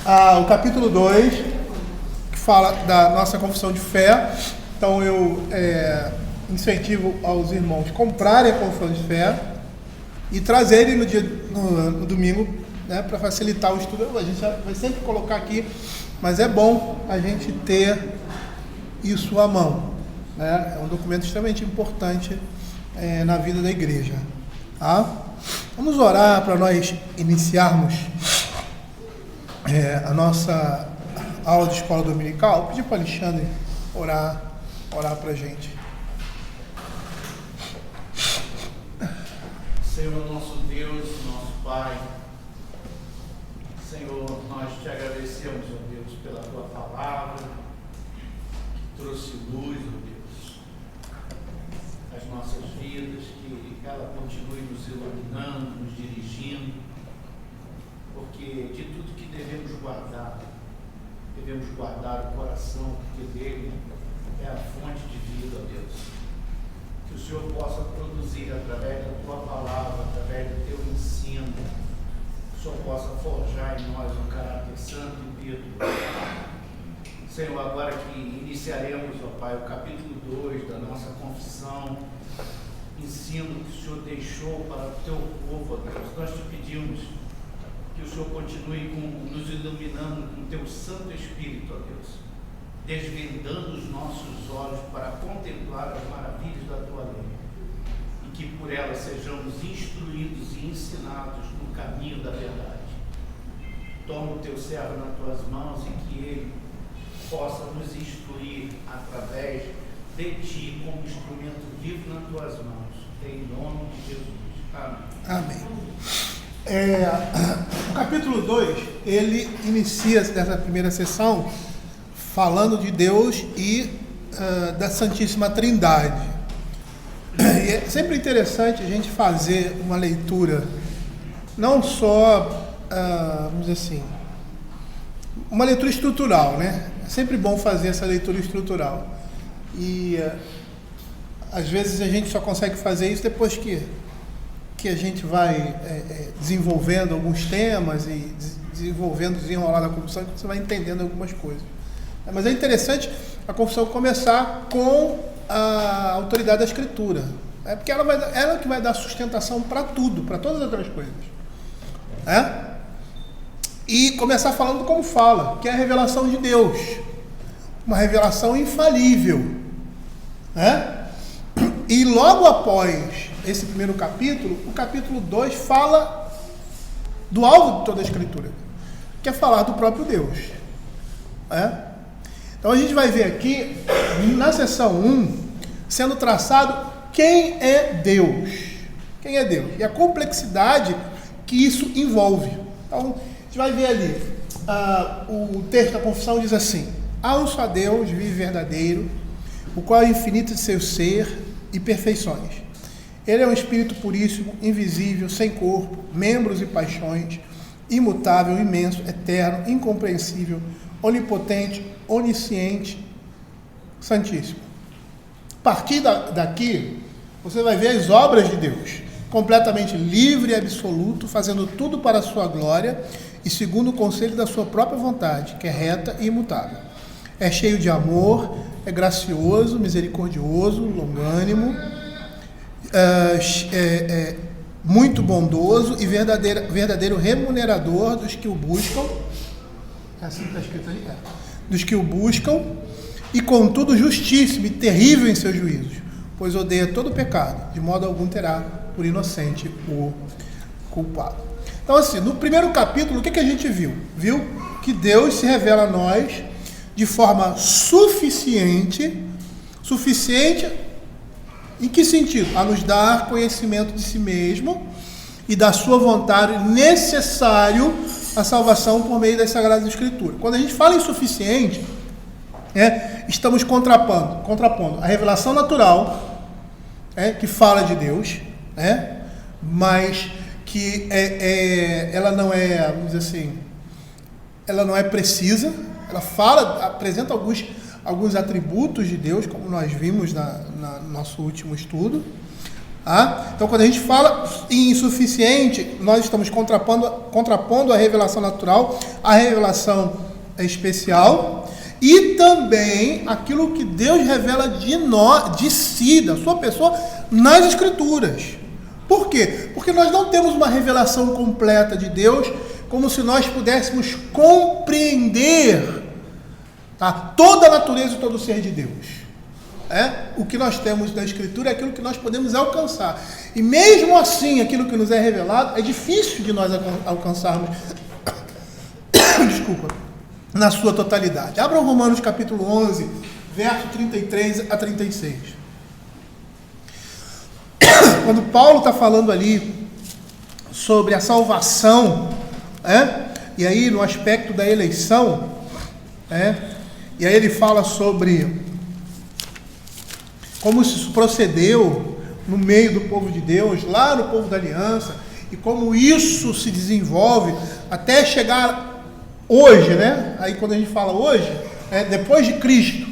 o capítulo 2, que fala da nossa confissão de fé. Então eu incentivo aos irmãos comprarem a confissão de fé e trazerem no domingo, né, para facilitar o estudo. A gente vai sempre colocar aqui, mas é bom a gente ter isso à mão, né? É um documento extremamente importante na vida da igreja. Tá? Vamos orar para nós iniciarmos a nossa aula de escola dominical. Vou pedir para o Alexandre orar para a gente. Senhor, nosso Deus, nosso Pai, Senhor, nós te agradecemos, ó Deus, pela tua palavra, que trouxe luz, ó Deus, às nossas vidas, que ela continue nos iluminando, nos dirigindo, porque de tudo que devemos guardar o coração, porque dele é a fonte de vida, ó Deus. Que o Senhor possa produzir através da tua palavra, através do teu ensino, que o Senhor possa forjar em nós um caráter santo e piedoso. Senhor, agora que iniciaremos, ó Pai, o capítulo 2 da nossa confissão, ensino que o Senhor deixou para o teu povo, ó Deus, nós te pedimos que o Senhor continue nos iluminando com o teu Santo Espírito, ó Deus, desvendando os nossos olhos para contemplar as maravilhas da tua lei, e que por ela sejamos instruídos e ensinados no caminho da verdade. Toma o teu servo nas tuas mãos e que ele possa nos instruir através de ti, como instrumento vivo nas tuas mãos, em nome de Jesus. Amém. O capítulo 2, ele inicia dessa primeira sessão falando de Deus e da Santíssima Trindade. E é sempre interessante a gente fazer uma leitura, não só, vamos dizer assim, uma leitura estrutural, né? É sempre bom fazer essa leitura estrutural. E às vezes a gente só consegue fazer isso depois que a gente vai desenvolvendo alguns temas e desenrolar na confissão, que você vai entendendo algumas coisas. Mas é interessante a confissão começar com a autoridade da Escritura, porque ela que vai dar sustentação para tudo, para todas as outras coisas. E começar falando como fala, que é a revelação de Deus, uma revelação infalível. E logo após esse primeiro capítulo, o capítulo 2 fala do alvo de toda a Escritura, que é falar do próprio Deus. Então a gente vai ver aqui, na seção 1, sendo traçado quem é Deus. Quem é Deus? E a complexidade que isso envolve. Então, a gente vai ver ali, o texto da confissão diz assim: há um só Deus vivo e verdadeiro, o qual é infinito de seu ser e perfeições. Ele é um espírito puríssimo, invisível, sem corpo, membros e paixões, imutável, imenso, eterno, incompreensível, onipotente, onisciente, santíssimo. A partir daqui, você vai ver as obras de Deus, completamente livre e absoluto, fazendo tudo para a sua glória e segundo o conselho da sua própria vontade, que é reta e imutável. É cheio de amor, é gracioso, misericordioso, longânimo, muito bondoso e verdadeiro remunerador dos que o buscam. Assim está escrito aí. Dos que o buscam, e contudo justíssimo e terrível em seus juízos, pois odeia todo pecado, de modo algum terá por inocente o culpado. Então, assim, no primeiro capítulo, o que a gente viu? Viu que Deus se revela a nós de forma suficiente, em que sentido? A nos dar conhecimento de si mesmo e da sua vontade necessário à salvação por meio das Sagradas Escrituras. Quando a gente fala em suficiente, estamos contrapondo a revelação natural, que fala de Deus, mas que ela não é, vamos dizer assim, ela não é precisa. Ela apresenta alguns atributos de Deus, como nós vimos no nosso último estudo, Então, quando a gente fala em insuficiente, nós estamos contrapondo a revelação natural à revelação especial e também aquilo que Deus revela de si, da sua pessoa, nas Escrituras. Por quê? Porque nós não temos uma revelação completa de Deus como se nós pudéssemos compreender, toda a natureza e todo o ser de Deus. O que nós temos da Escritura é aquilo que nós podemos alcançar. E mesmo assim, aquilo que nos é revelado, é difícil de nós alcançarmos desculpa, na sua totalidade. Abra Romanos capítulo 11, verso 33 a 36. Quando Paulo está falando ali sobre a salvação, e aí no aspecto da eleição, e aí ele fala sobre como isso procedeu no meio do povo de Deus, lá no povo da aliança, e como isso se desenvolve até chegar hoje, Aí quando a gente fala hoje, depois de Cristo,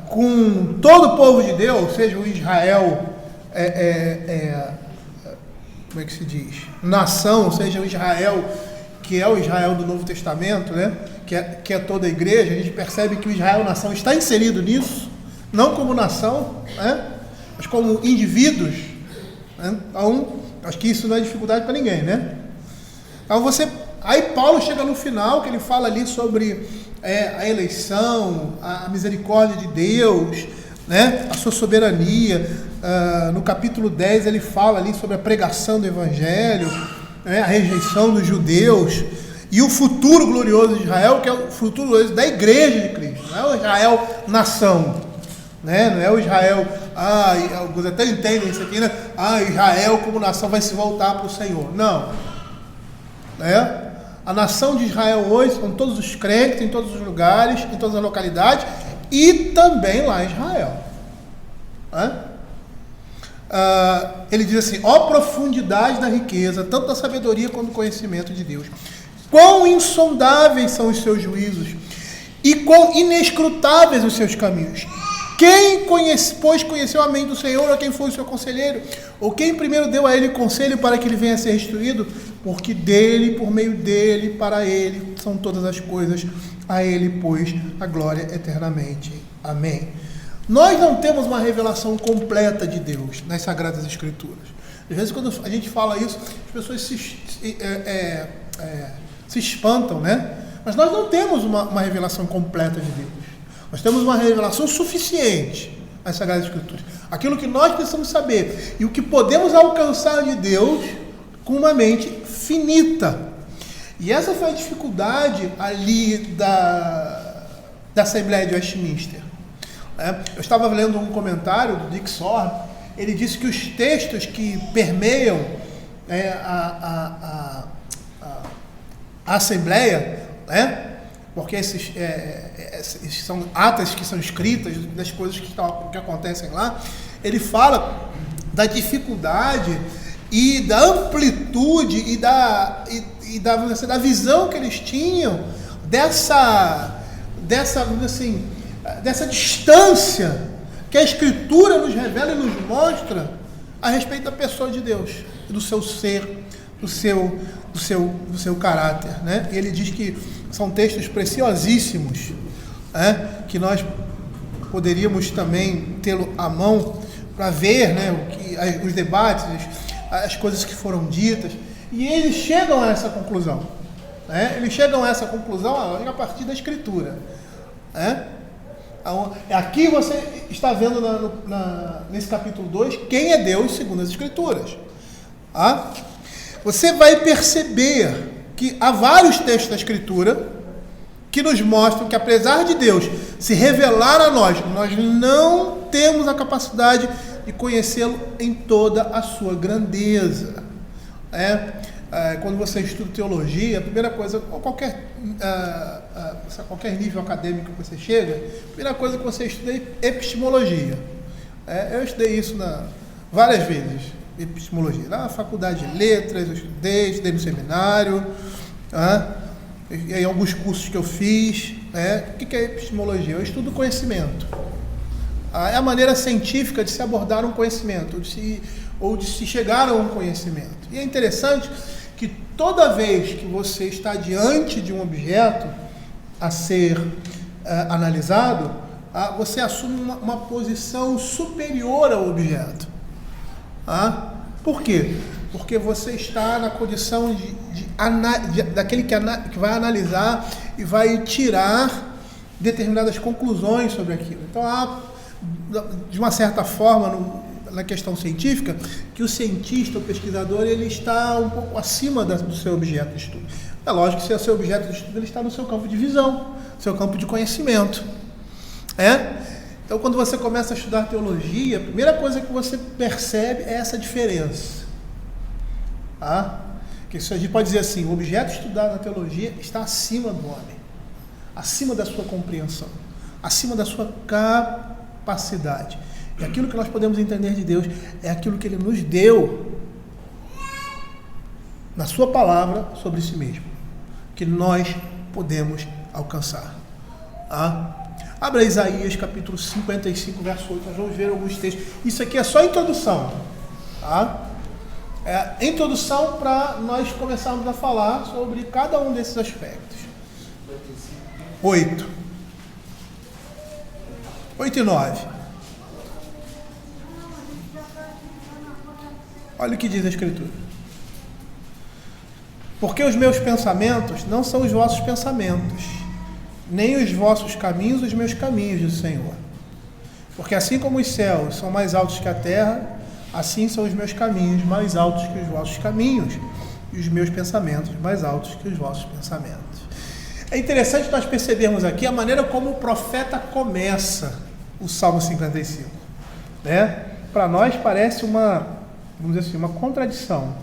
com todo o povo de Deus, seja o Israel, como é que se diz? Nação, seja o Israel, que é o Israel do Novo Testamento, que é toda a igreja, a gente percebe que o Israel nação está inserido nisso, não como nação, mas como indivíduos. Então, acho que isso não é dificuldade para ninguém, Então aí Paulo chega no final, que ele fala ali sobre a eleição, a misericórdia de Deus, a sua soberania. No capítulo 10 ele fala ali sobre a pregação do Evangelho, a rejeição dos judeus, e o futuro glorioso de Israel, que é o futuro glorioso da igreja de Cristo. Não é o Israel nação, não é o Israel, alguns até entendem isso aqui, Israel como nação vai se voltar para o Senhor. Não. A nação de Israel hoje são todos os crentes, em todos os lugares, em todas as localidades, e também lá em Israel. Ele diz assim: ó profundidade da riqueza, tanto da sabedoria quanto do conhecimento de Deus. Quão insondáveis são os seus juízos e quão inescrutáveis os seus caminhos. Quem conheceu a mente do Senhor, ou quem foi o seu conselheiro? Ou quem primeiro deu a ele conselho para que ele venha a ser instruído? Porque dele, por meio dele, para ele, são todas as coisas. A ele, pois, a glória eternamente. Amém. Nós não temos uma revelação completa de Deus nas Sagradas Escrituras. Às vezes, quando a gente fala isso, as pessoas se espantam, Mas nós não temos uma revelação completa de Deus. Nós temos uma revelação suficiente nas Sagradas Escrituras. Aquilo que nós precisamos saber e o que podemos alcançar de Deus com uma mente finita. E essa foi a dificuldade ali da Assembleia de Westminster. Eu estava lendo um comentário do Dick Sorbe. Ele disse que os textos que permeiam a Assembleia, porque esses são atas que são escritas das coisas que acontecem lá, ele fala da dificuldade e da amplitude e da visão que eles tinham dessa distância que a Escritura nos revela e nos mostra a respeito da pessoa de Deus, do seu ser, do seu caráter, E ele diz que são textos preciosíssimos, que nós poderíamos também tê-lo à mão para ver, os debates, as coisas que foram ditas, e eles chegam a essa conclusão, Eles chegam a essa conclusão a partir da Escritura, Aqui você está vendo nesse capítulo 2 quem é Deus segundo as Escrituras. Você vai perceber que há vários textos da Escritura que nos mostram que, apesar de Deus se revelar a nós não temos a capacidade de conhecê-lo em toda a sua grandeza. Quando você estuda teologia, a primeira coisa, ou qualquer nível acadêmico que você chega, a primeira coisa que você estuda é epistemologia. Eu estudei isso várias vezes, epistemologia. Na faculdade de letras, eu estudei no seminário, e aí alguns cursos que eu fiz, O que é epistemologia? Eu estudo conhecimento. É a maneira científica de se abordar um conhecimento, ou de se chegar a um conhecimento. E é interessante que toda vez que você está diante de um objeto a ser analisado, você assume uma posição superior ao objeto. Por quê? Porque você está na condição daquele que vai analisar e vai tirar determinadas conclusões sobre aquilo. Então, de uma certa forma, na questão científica, que o cientista, o pesquisador, ele está um pouco acima do seu objeto de estudo. É lógico que se é o seu objeto de estudo, ele está no seu campo de visão, seu campo de conhecimento. Então, quando você começa a estudar teologia, a primeira coisa que você percebe é essa diferença. Que isso a gente pode dizer assim: o objeto estudado na teologia está acima do homem, acima da sua compreensão, acima da sua capacidade. E aquilo que nós podemos entender de Deus é aquilo que Ele nos deu na sua palavra sobre si mesmo, que nós podemos alcançar. Abra Isaías capítulo 55, verso 8, nós vamos ver alguns textos. Isso aqui é só introdução. É introdução para nós começarmos a falar sobre cada um desses aspectos. 8 e 9. Olha o que diz a Escritura. Porque os meus pensamentos não são os vossos pensamentos, nem os vossos caminhos os meus caminhos, diz o Senhor. Porque assim como os céus são mais altos que a terra, assim são os meus caminhos mais altos que os vossos caminhos, e os meus pensamentos mais altos que os vossos pensamentos. É interessante nós percebermos aqui a maneira como o profeta começa o Salmo 55. Para nós parece vamos dizer assim, uma contradição.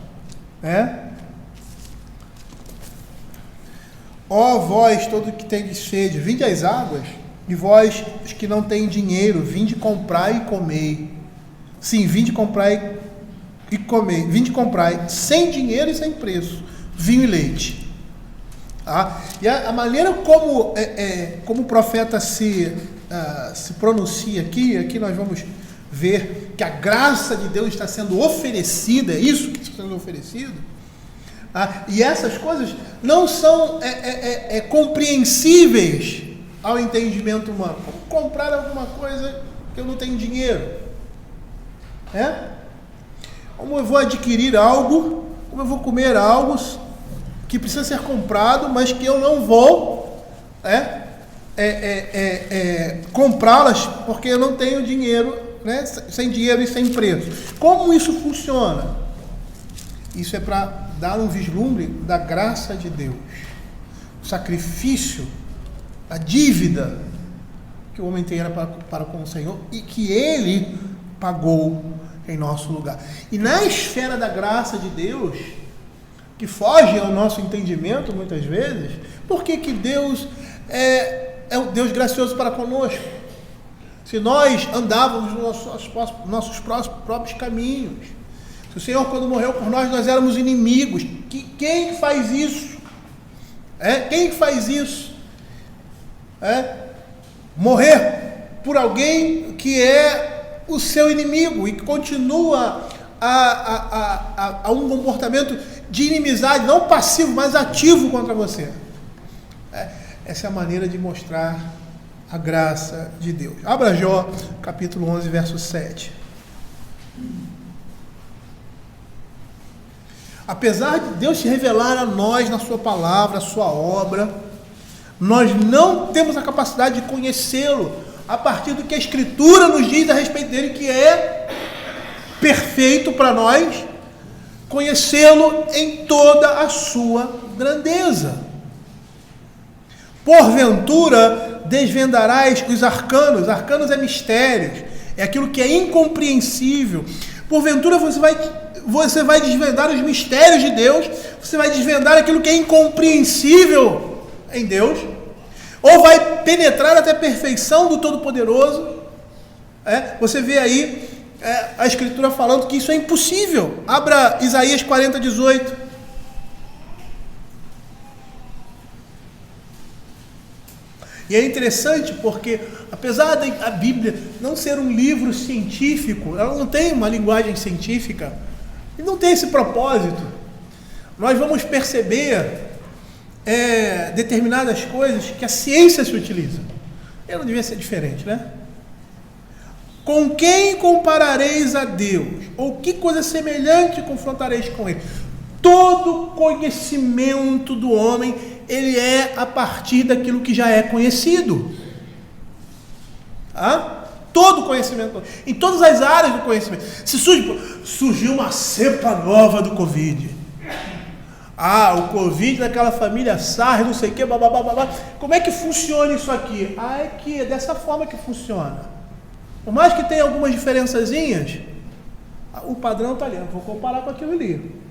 Ó vós, todo que tendes sede, vinde às águas, e vós, os que não têm dinheiro, vinde comprai e comei. Sim, vinde comprai e comei. Vinde comprai sem dinheiro e sem preço, vinho e leite. E a maneira como o profeta se pronuncia aqui nós vamos ver que a graça de Deus está sendo oferecida, é isso que está sendo oferecido. E essas coisas não são compreensíveis ao entendimento humano. Como comprar alguma coisa que eu não tenho dinheiro? Como eu vou adquirir algo, como eu vou comer algo que precisa ser comprado, mas que eu não vou comprá-las porque eu não tenho dinheiro, sem dinheiro e sem preço. Como isso funciona? Isso é para dar um vislumbre da graça de Deus, o sacrifício, a dívida que o homem tem para com o Senhor e que Ele pagou em nosso lugar. E na esfera da graça de Deus, que foge ao nosso entendimento muitas vezes, por que Deus é um Deus gracioso para conosco? Se nós andávamos nos nossos próprios caminhos, se o Senhor, quando morreu por nós éramos inimigos, quem faz isso? Quem faz isso? Morrer por alguém que é o seu inimigo e que continua a um comportamento de inimizade, não passivo, mas ativo contra você. Essa é a maneira de mostrar a graça de Deus. Abra Jó, capítulo 11, verso 7. Apesar de Deus se revelar a nós na sua palavra, a sua obra, nós não temos a capacidade de conhecê-lo a partir do que a Escritura nos diz a respeito dele, que é perfeito para nós, conhecê-lo em toda a sua grandeza. Porventura desvendarás os arcanos. Arcanos é mistérios, é aquilo que é incompreensível. Porventura você vai desvendar os mistérios de Deus, você vai desvendar aquilo que é incompreensível em Deus, ou vai penetrar até a perfeição do Todo-Poderoso. Você vê aí a Escritura falando que isso é impossível. Abra Isaías 40, 18. E é interessante porque, apesar da Bíblia não ser um livro científico, ela não tem uma linguagem científica, e não tem esse propósito. Nós vamos perceber determinadas coisas que a ciência se utiliza. Ela não devia ser diferente, né? Com quem comparareis a Deus? Ou que coisa semelhante confrontareis com Ele? Todo conhecimento do homem, ele é a partir daquilo que já é conhecido. Todo conhecimento, em todas as áreas do conhecimento. Se surgiu uma cepa nova do Covid. O Covid daquela família SARS, não sei o que, babá. Como é que funciona isso aqui? É dessa forma que funciona. Por mais que tenha algumas diferençazinhas, o padrão está ali. Eu vou comparar com aquilo ali.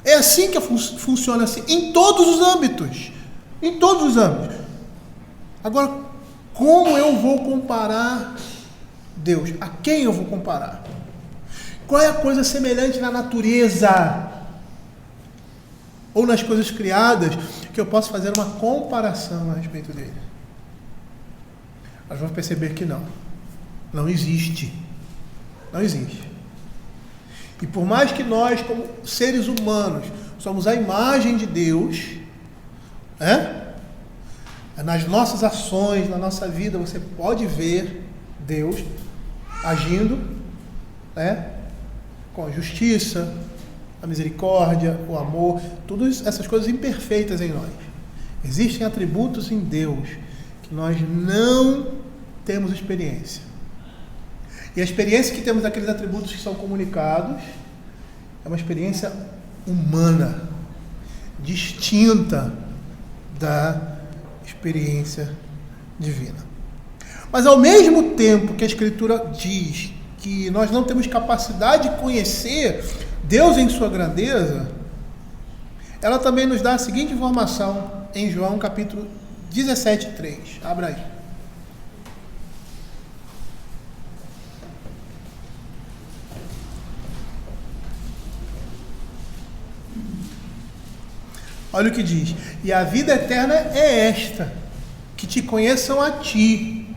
É assim que funciona, assim, em todos os âmbitos. Em todos os âmbitos. Agora, como eu vou comparar Deus? A quem eu vou comparar? Qual é a coisa semelhante na natureza? Ou nas coisas criadas, que eu posso fazer uma comparação a respeito dele? Nós vamos perceber que não existe. Não existe. E por mais que nós, como seres humanos, somos a imagem de Deus, nas nossas ações, na nossa vida, você pode ver Deus agindo, com a justiça, a misericórdia, o amor, todas essas coisas imperfeitas em nós. Existem atributos em Deus que nós não temos experiência. E a experiência que temos daqueles atributos que são comunicados é uma experiência humana, distinta da experiência divina. Mas ao mesmo tempo que a Escritura diz que nós não temos capacidade de conhecer Deus em sua grandeza, ela também nos dá a seguinte informação em João capítulo 17:3. Abra aí. Olha o que diz: e a vida eterna é esta, que te conheçam a ti,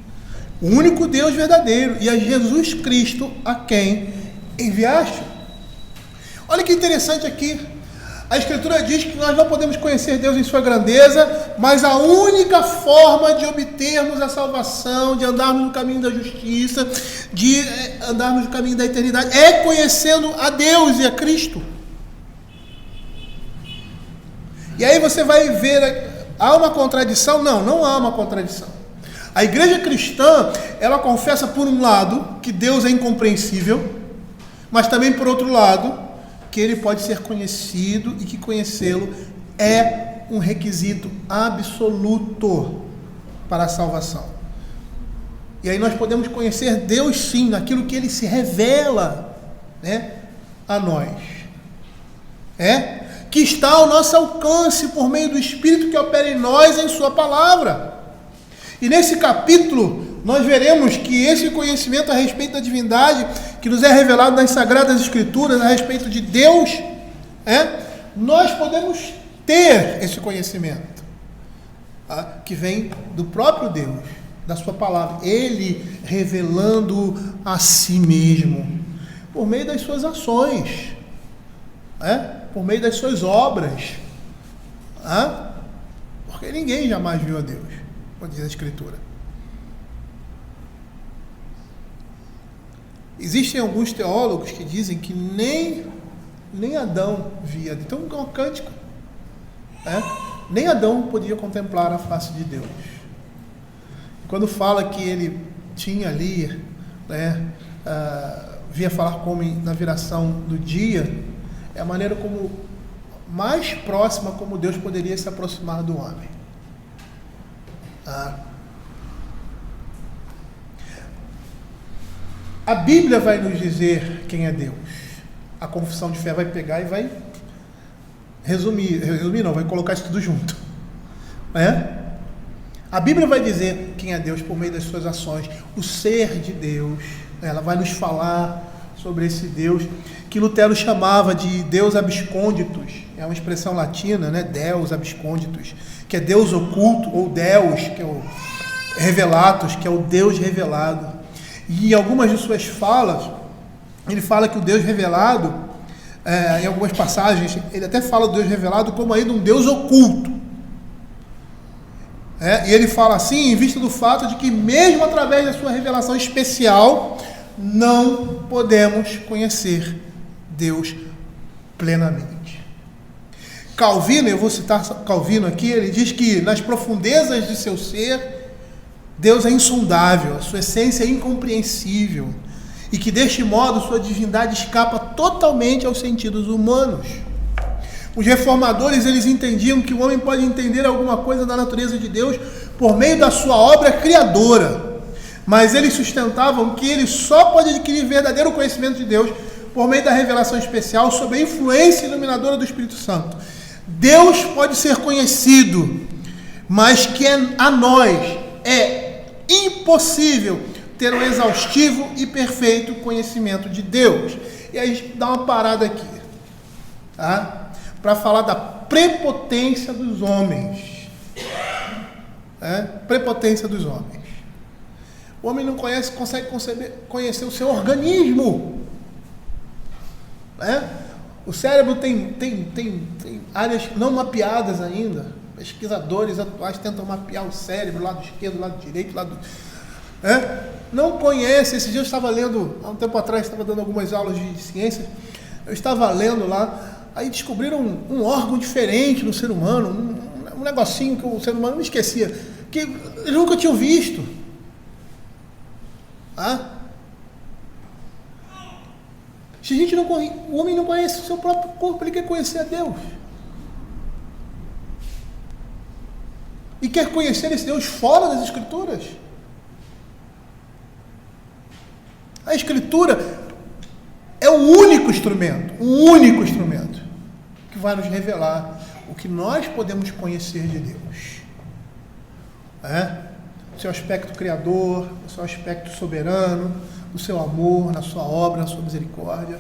o único Deus verdadeiro, e a Jesus Cristo, a quem enviaste. Olha que interessante aqui. A Escritura diz que nós não podemos conhecer Deus em sua grandeza, mas a única forma de obtermos a salvação, de andarmos no caminho da justiça, de andarmos no caminho da eternidade, é conhecendo a Deus e a Cristo. E aí você vai ver, há uma contradição? Não há uma contradição. A igreja cristã, ela confessa por um lado que Deus é incompreensível, mas também por outro lado, que ele pode ser conhecido e que conhecê-lo é um requisito absoluto para a salvação. E aí nós podemos conhecer Deus sim, naquilo que ele se revela, a nós. Que está ao nosso alcance por meio do Espírito que opera em nós em sua palavra. E nesse capítulo nós veremos que esse conhecimento a respeito da divindade que nos é revelado nas Sagradas Escrituras a respeito de Deus, nós podemos ter esse conhecimento, que vem do próprio Deus, da sua palavra, ele revelando a si mesmo, por meio das suas ações, por meio das suas obras, porque ninguém jamais viu a Deus, como diz a Escritura. Existem alguns teólogos que dizem que nem Adão via. Então é um cântico. Nem Adão podia contemplar a face de Deus. Quando fala que ele tinha ali, via falar como na viração do dia, é a maneira como mais próxima como Deus poderia se aproximar do homem. A Bíblia vai nos dizer quem é Deus. A confissão de fé vai pegar e vai resumir não, vai colocar isso tudo junto. A Bíblia vai dizer quem é Deus por meio das suas ações, o ser de Deus. Ela vai nos falar sobre esse Deus que Lutero chamava de Deus abscônditus. é uma expressão latina, né? Deus absconditus, que é Deus oculto, ou Deus, que é o revelatus, que é o Deus revelado. E em algumas de suas falas, ele fala que o Deus revelado, em algumas passagens, ele até fala do Deus revelado como aí de um Deus oculto. E ele fala assim, em vista do fato de que mesmo através da sua revelação especial, não podemos conhecer Deus plenamente. Calvino, eu vou citar Calvino aqui, ele diz que nas profundezas de seu ser, Deus é insondável, a sua essência é incompreensível, e que deste modo sua divindade escapa totalmente aos sentidos humanos. Os reformadores, eles entendiam que o homem pode entender alguma coisa da natureza de Deus por meio da sua obra criadora, mas eles sustentavam que ele só pode adquirir verdadeiro conhecimento de Deus por meio da revelação especial sob a influência iluminadora do Espírito Santo. Deus pode ser conhecido, mas que a nós é impossível ter um exaustivo e perfeito conhecimento de Deus. E aí a gente dá uma parada aqui, tá? Para falar da prepotência dos homens. Prepotência dos homens. O homem não consegue conhecer o seu organismo. O cérebro tem áreas não mapeadas ainda. Pesquisadores atuais tentam mapear o cérebro, lado esquerdo, lado direito, não conhece. Esse dia eu estava lendo, há um tempo atrás, estava dando algumas aulas de ciência, eu estava lendo lá, aí descobriram um órgão diferente no ser humano, um negocinho que o ser humano não esquecia, que eles nunca tinham visto. Se o homem não conhece o seu próprio corpo, ele quer conhecer a Deus. E quer conhecer esse Deus fora das Escrituras. A Escritura é o único instrumento que vai nos revelar o que nós podemos conhecer de Deus. O seu aspecto criador, o seu aspecto soberano, o seu amor, na sua obra, na sua misericórdia.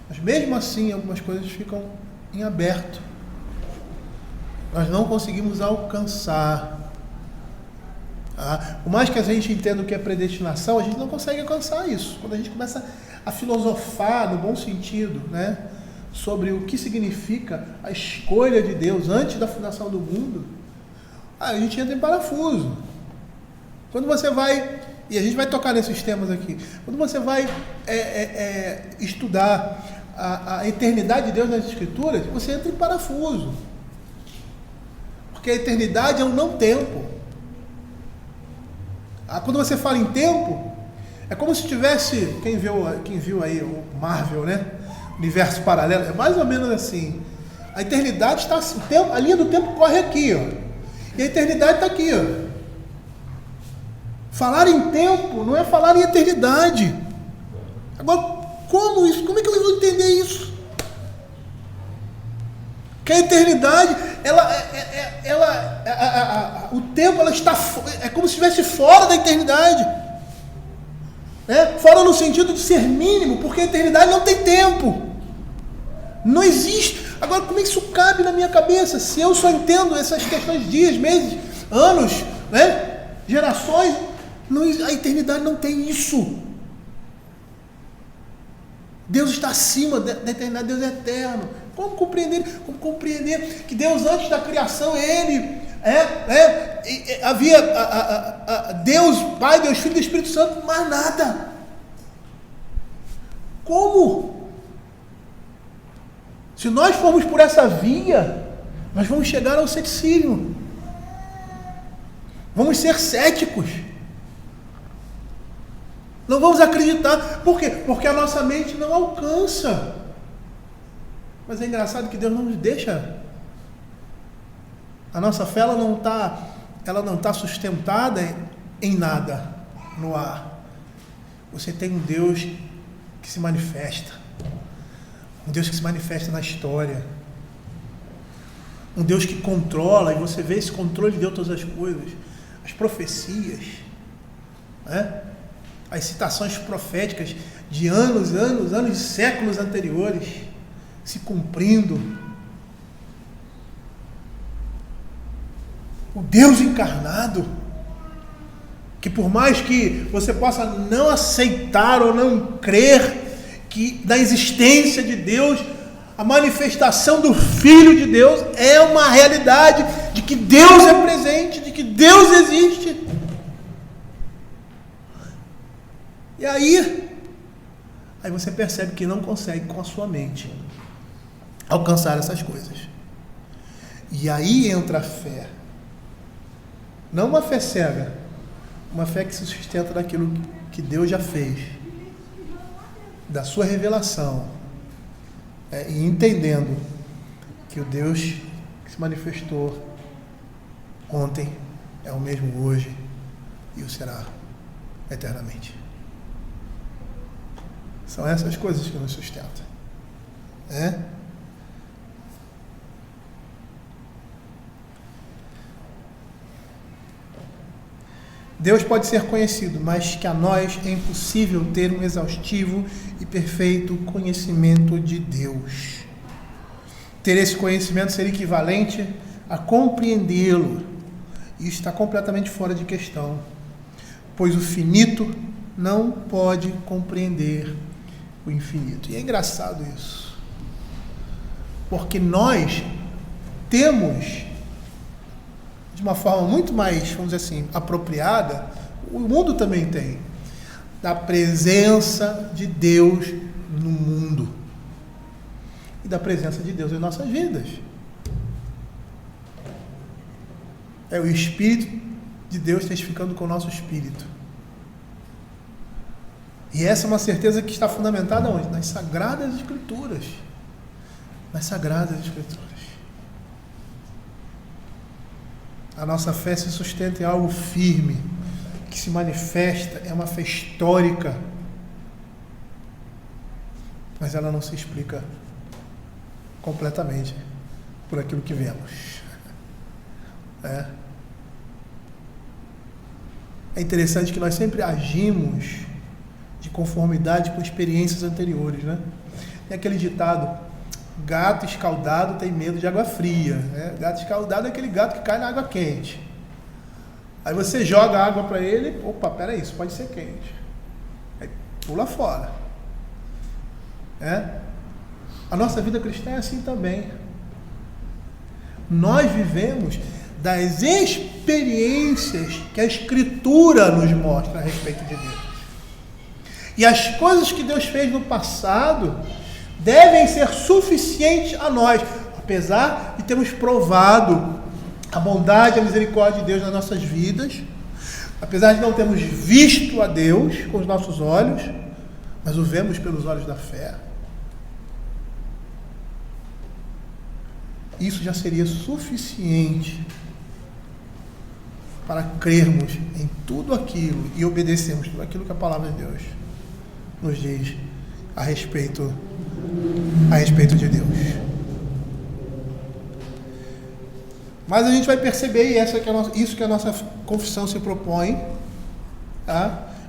Mas mesmo assim, algumas coisas ficam em aberto. Nós não conseguimos alcançar. Por mais que a gente entenda o que é predestinação, a gente não consegue alcançar isso. Quando a gente começa a filosofar, no bom sentido, sobre o que significa a escolha de Deus antes da fundação do mundo, a gente entra em parafuso. Quando você vai, e a gente vai tocar nesses temas aqui, quando você vai estudar a eternidade de Deus nas Escrituras, você entra em parafuso. Porque a eternidade é um não tempo. Quando você fala em tempo, é como se tivesse, quem viu aí o Marvel, universo paralelo, é mais ou menos assim. A eternidade está, a linha do tempo corre aqui, e a eternidade está aqui, Falar em tempo não é falar em eternidade. Agora, como isso? Como é que eu vou entender isso? Que a eternidade, o tempo, ela está, é como se estivesse fora da eternidade. Fora no sentido de ser mínimo, porque a eternidade não tem tempo. Não existe. Agora, como é que isso cabe na minha cabeça? Se eu só entendo essas questões de dias, meses, anos, gerações, a eternidade não tem isso. Deus está acima da eternidade, Deus é eterno. Como compreender que Deus, antes da criação, Ele havia Deus Pai, Deus Filho e Deus Espírito Santo, mais nada. Como? Se nós formos por essa via, nós vamos chegar ao ceticismo. Vamos ser céticos. Não vamos acreditar. Por quê? Porque a nossa mente não alcança. Mas é engraçado que Deus não nos deixa. A nossa fé, ela não está sustentada em nada, no ar. Você tem um Deus que se manifesta. Um Deus que se manifesta na história. Um Deus que controla, e você vê esse controle de Deus todas as coisas. As profecias, as citações proféticas de anos, séculos anteriores, se cumprindo. o Deus encarnado, que por mais que você possa não aceitar ou não crer que na existência de Deus, a manifestação do Filho de Deus é uma realidade de que Deus é presente, de que Deus existe. E aí você percebe que não consegue com a sua mente alcançar essas coisas. E aí entra a fé. Não uma fé cega, uma fé que se sustenta daquilo que Deus já fez, da sua revelação, e entendendo que o Deus que se manifestou ontem é o mesmo hoje e o será eternamente. São essas coisas que nos sustentam. Deus pode ser conhecido, mas que a nós é impossível ter um exaustivo e perfeito conhecimento de Deus. Ter esse conhecimento seria equivalente a compreendê-lo. Isso está completamente fora de questão, pois o finito não pode compreender o infinito. E é engraçado isso, porque nós temos, de uma forma muito mais, vamos dizer assim, apropriada, o mundo também tem, da presença de Deus no mundo e da presença de Deus em nossas vidas. É o Espírito de Deus testificando com o nosso espírito. E essa é uma certeza que está fundamentada onde? Nas Sagradas Escrituras. Nas Sagradas Escrituras. A nossa fé se sustenta em algo firme, que se manifesta, é uma fé histórica, mas ela não se explica completamente por aquilo que vemos. É interessante que nós sempre agimos de conformidade com experiências anteriores, né? Tem aquele ditado: gato escaldado tem medo de água fria. Gato escaldado é aquele gato que cai na água quente. Aí você joga água para ele, opa, peraí, isso pode ser quente. Aí pula fora. A nossa vida cristã é assim também. Nós vivemos das experiências que a Escritura nos mostra a respeito de Deus. E as coisas que Deus fez no passado devem ser suficientes a nós, apesar de termos provado a bondade e a misericórdia de Deus nas nossas vidas, apesar de não termos visto a Deus com os nossos olhos, mas o vemos pelos olhos da fé. Isso já seria suficiente para crermos em tudo aquilo e obedecermos tudo aquilo que a palavra de Deus nos diz a respeito de Deus. Mas a gente vai perceber, e isso que a nossa confissão se propõe,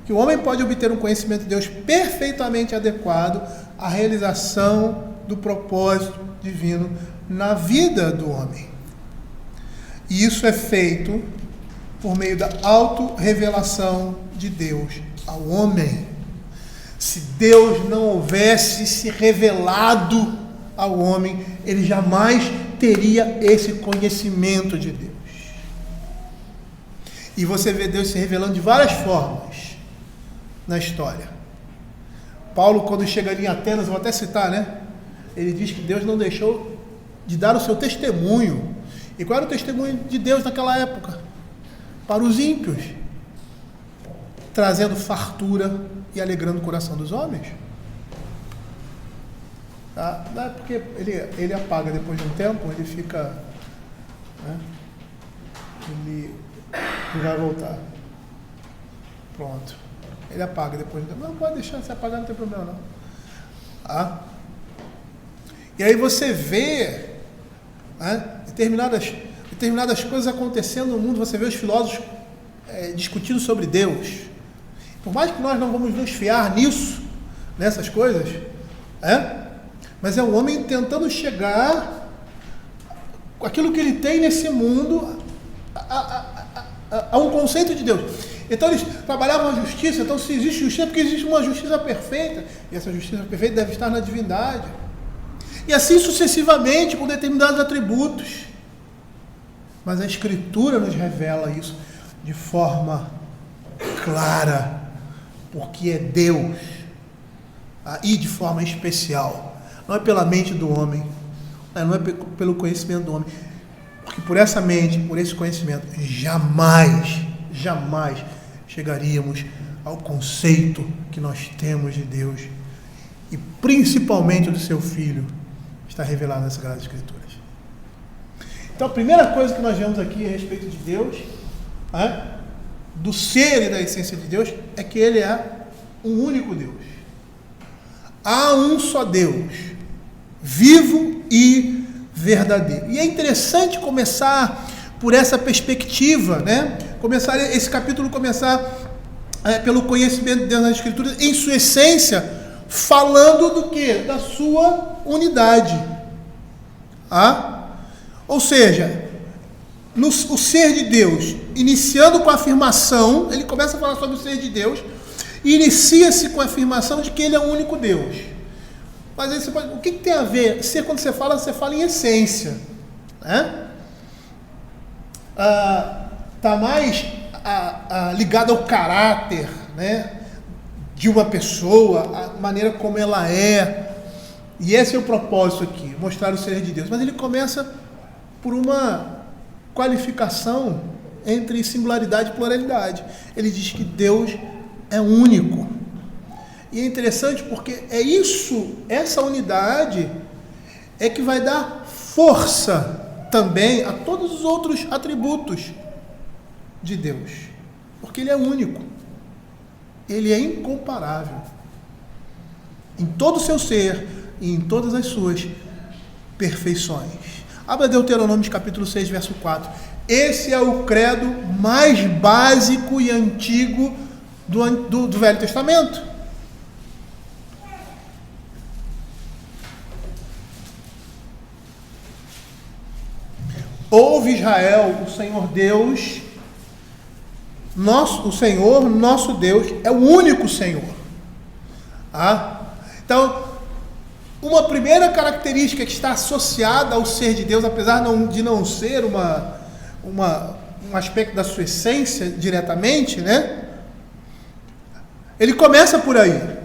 que o homem pode obter um conhecimento de Deus perfeitamente adequado à realização do propósito divino na vida do homem. E isso é feito por meio da auto-revelação de Deus ao homem. Se Deus não houvesse se revelado ao homem, ele jamais teria esse conhecimento de Deus. E você vê Deus se revelando de várias formas na história. Paulo, quando chega ali em Atenas, vou até citar, ele diz que Deus não deixou de dar o seu testemunho. E qual era o testemunho de Deus naquela época? Para os ímpios, trazendo fartura e alegrando o coração dos homens. Não é porque ele apaga depois de um tempo, ele fica, ele vai voltar. Pronto. Ele apaga depois de um tempo. Não, pode deixar, se apagar não tem problema não. E aí você vê determinadas coisas acontecendo no mundo. Você vê os filósofos discutindo sobre Deus. Por mais que nós não vamos nos fiar nessas coisas, mas é o homem tentando chegar com aquilo que ele tem nesse mundo a um conceito de Deus. Então eles trabalhavam a justiça. Então, se existe justiça, é porque existe uma justiça perfeita, e essa justiça perfeita deve estar na divindade, e assim sucessivamente, com determinados atributos. Mas a Escritura nos revela isso de forma clara, porque é Deus, e de forma especial. Não é pela mente do homem, não é pelo conhecimento do homem, porque por essa mente, por esse conhecimento, jamais chegaríamos ao conceito que nós temos de Deus, e principalmente do seu Filho, está revelado nas Sagradas Escrituras. Então, a primeira coisa que nós vemos aqui a respeito de Deus, do ser e da essência de Deus, é que Ele é um único Deus. Há um só Deus, vivo e verdadeiro. E é interessante começar por essa perspectiva, né? Começar esse capítulo pelo conhecimento de Deus nas Escrituras, em sua essência, falando do quê? Da sua unidade. Ou seja, o ser de Deus, iniciando com a afirmação, ele começa a falar sobre o ser de Deus, e inicia-se com a afirmação de que ele é o único Deus. Mas aí o que tem a ver? Ser, quando você fala em essência, né? Está mais ligado ao caráter, né, de uma pessoa, a maneira como ela é. E esse é o propósito aqui, mostrar o ser de Deus. Mas ele começa por uma qualificação entre singularidade e pluralidade. Ele diz que Deus é único. E é interessante porque essa unidade é que vai dar força também a todos os outros atributos de Deus, porque Ele é único, Ele é incomparável em todo o seu ser e em todas as suas perfeições. Abra Deuteronômio capítulo 6, verso 4. Esse é o credo mais básico e antigo do Velho Testamento. Ouve, Israel, o Senhor Deus, o Senhor, nosso Deus, é o único Senhor. Então, uma primeira característica que está associada ao ser de Deus, apesar de não ser um aspecto da sua essência diretamente, né? Ele começa por aí.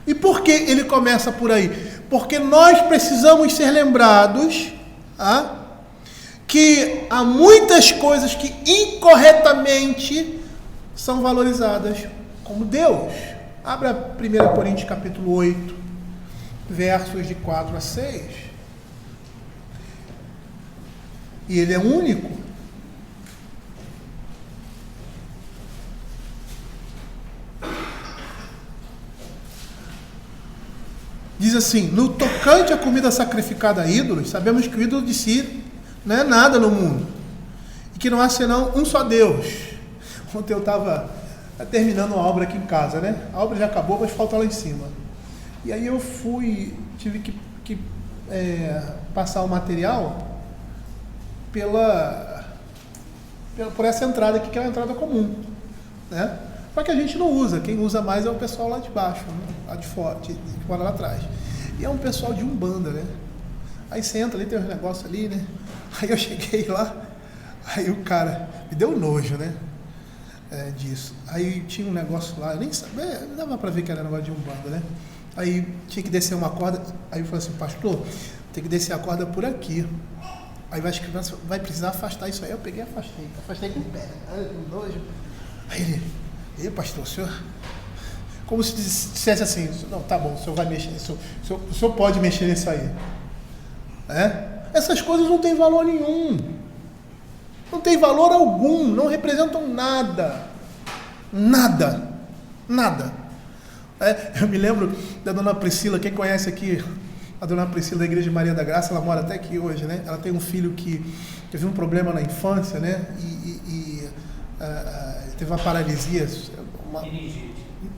E por que ele começa por aí? Porque nós precisamos ser lembrados que há muitas coisas que incorretamente são valorizadas como Deus. Abra 1 Coríntios capítulo 8, versos de 4 a 6. E Ele é único. Diz assim: no tocante à comida sacrificada a ídolos, sabemos que o ídolo de si não é nada no mundo, e que não há senão um só Deus. Ontem eu estava terminando uma obra aqui em casa, né? A obra já acabou, mas falta lá em cima. E aí eu tive que passar o material por essa entrada aqui, que é uma entrada comum, né? Só que a gente não usa, quem usa mais é o pessoal lá de baixo, né? Lá de fora, de fora lá atrás. E é um pessoal de Umbanda, né? Aí você entra ali, tem uns negócios ali, né? Aí eu cheguei lá, aí o cara me deu nojo, né? Disso. Aí tinha um negócio lá, eu nem sabia, não dava pra ver que era negócio de Umbanda, né? Aí tinha que descer uma corda, aí eu falei assim: pastor, tem que descer a corda por aqui. Aí vai precisar afastar isso aí. Eu peguei e afastei com o pé. Aí com nojo. Aí ele: pastor, o senhor... Como se dissesse assim: não, tá bom, o senhor vai mexer nisso, o senhor pode mexer nisso aí. Essas coisas não têm valor nenhum. Não tem valor algum, não representam nada. Nada. Eu me lembro da dona Priscila, quem conhece aqui a dona Priscila da Igreja de Maria da Graça, ela mora até aqui hoje, né? Ela tem um filho que teve um problema na infância, né? E teve uma paralisia,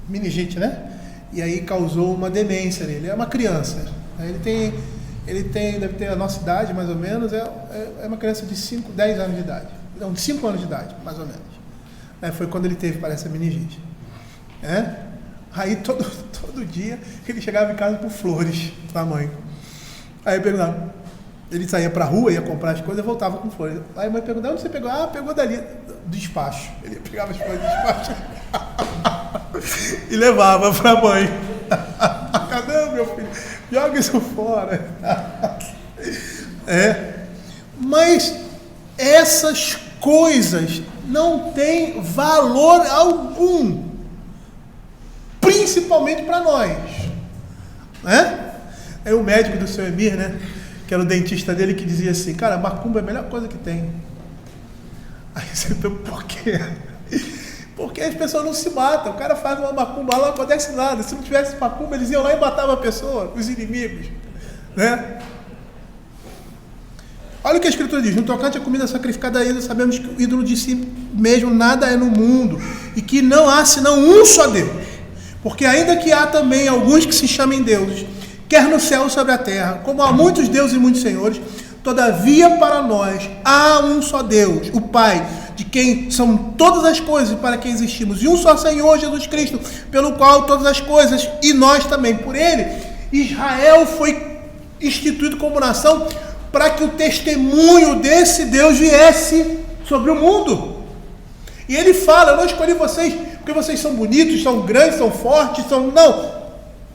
meningite, né? E aí causou uma demência nele. É uma criança. Ele tem, deve ter a nossa idade, mais ou menos, é uma criança de 5, 10 anos de idade. não, 5 anos de idade, mais ou menos. Foi quando ele teve, parece, a meningite. Aí todo dia ele chegava em casa com flores pra mãe. Aí eu perguntava, ele saía pra rua, ia comprar as coisas e voltava com flores. Aí a mãe perguntava, onde você pegou? Ah, pegou dali, do despacho. Ele pegava as flores do despacho e levava pra mãe. Cadê, meu filho? Joga isso fora. Mas essas coisas não têm valor algum, principalmente para nós, Aí o médico do seu Emir, que era o dentista dele, que dizia assim, cara, macumba é a melhor coisa que tem. Aí você pergunta, por quê? Porque as pessoas não se matam. O cara faz uma macumba lá, não acontece nada. Se não tivesse macumba, eles iam lá e matavam a pessoa, os inimigos, Olha o que a Escritura diz: no tocante à comida sacrificada a ídolo, sabemos que o ídolo de si mesmo nada é no mundo, e que não há senão um só Deus. Porque ainda que há também alguns que se chamem deuses, quer no céu ou sobre a terra, como há muitos deuses e muitos senhores, todavia para nós há um só Deus, o Pai, de quem são todas as coisas e para quem existimos, e um só Senhor, Jesus Cristo, pelo qual todas as coisas, e nós também. Por ele, Israel foi instituído como nação para que o testemunho desse Deus viesse sobre o mundo. E ele fala: eu não escolhi vocês porque vocês são bonitos, são grandes, são fortes, não.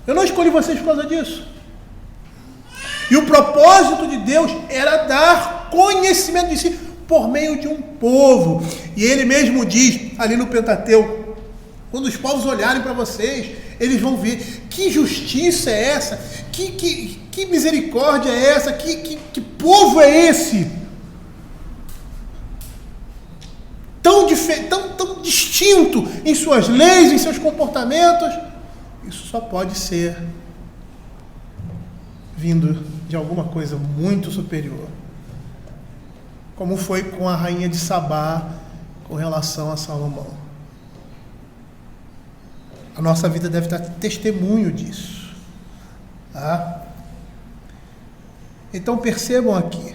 Eu não escolhi vocês por causa disso. E o propósito de Deus era dar conhecimento de si por meio de um povo. E ele mesmo diz ali no Pentateuco: quando os povos olharem para vocês, eles vão ver que justiça é essa, que misericórdia é essa, que povo é esse? Tão distinto em suas leis, em seus comportamentos. Isso só pode ser vindo de alguma coisa muito superior, como foi com a rainha de Sabá com relação a Salomão. A nossa vida deve dar testemunho disso, Então percebam aqui,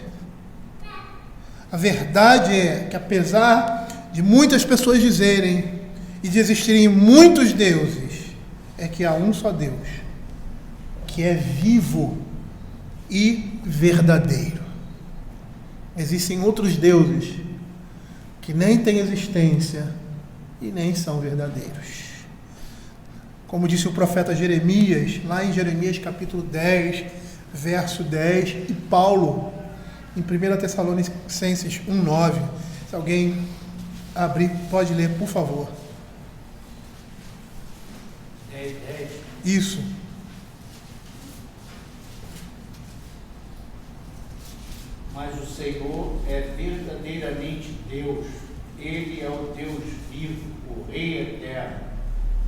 a verdade é que, apesar de muitas pessoas dizerem e de existirem muitos deuses, é que há um só Deus, que é vivo e verdadeiro. Existem outros deuses que nem têm existência e nem são verdadeiros. Como disse o profeta Jeremias, lá em Jeremias capítulo 10, verso 10, e Paulo, em 1 Tessalonicenses 1,9. Se alguém abrir, pode ler, por favor. 10. Isso. Mas o Senhor é verdadeiramente Deus. Ele é o Deus vivo, o Rei eterno.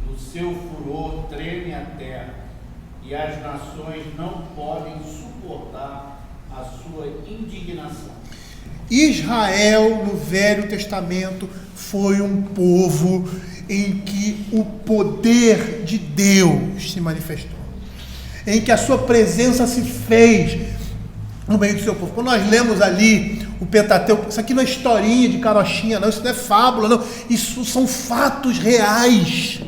No seu furor treme a terra, e as nações não podem suportar a sua indignação. Israel, no Velho Testamento, foi um povo em que o poder de Deus se manifestou, em que a sua presença se fez no meio do seu povo. Quando nós lemos ali o Pentateuco, isso aqui não é historinha de carochinha, não, isso não é fábula, não, isso são fatos reais.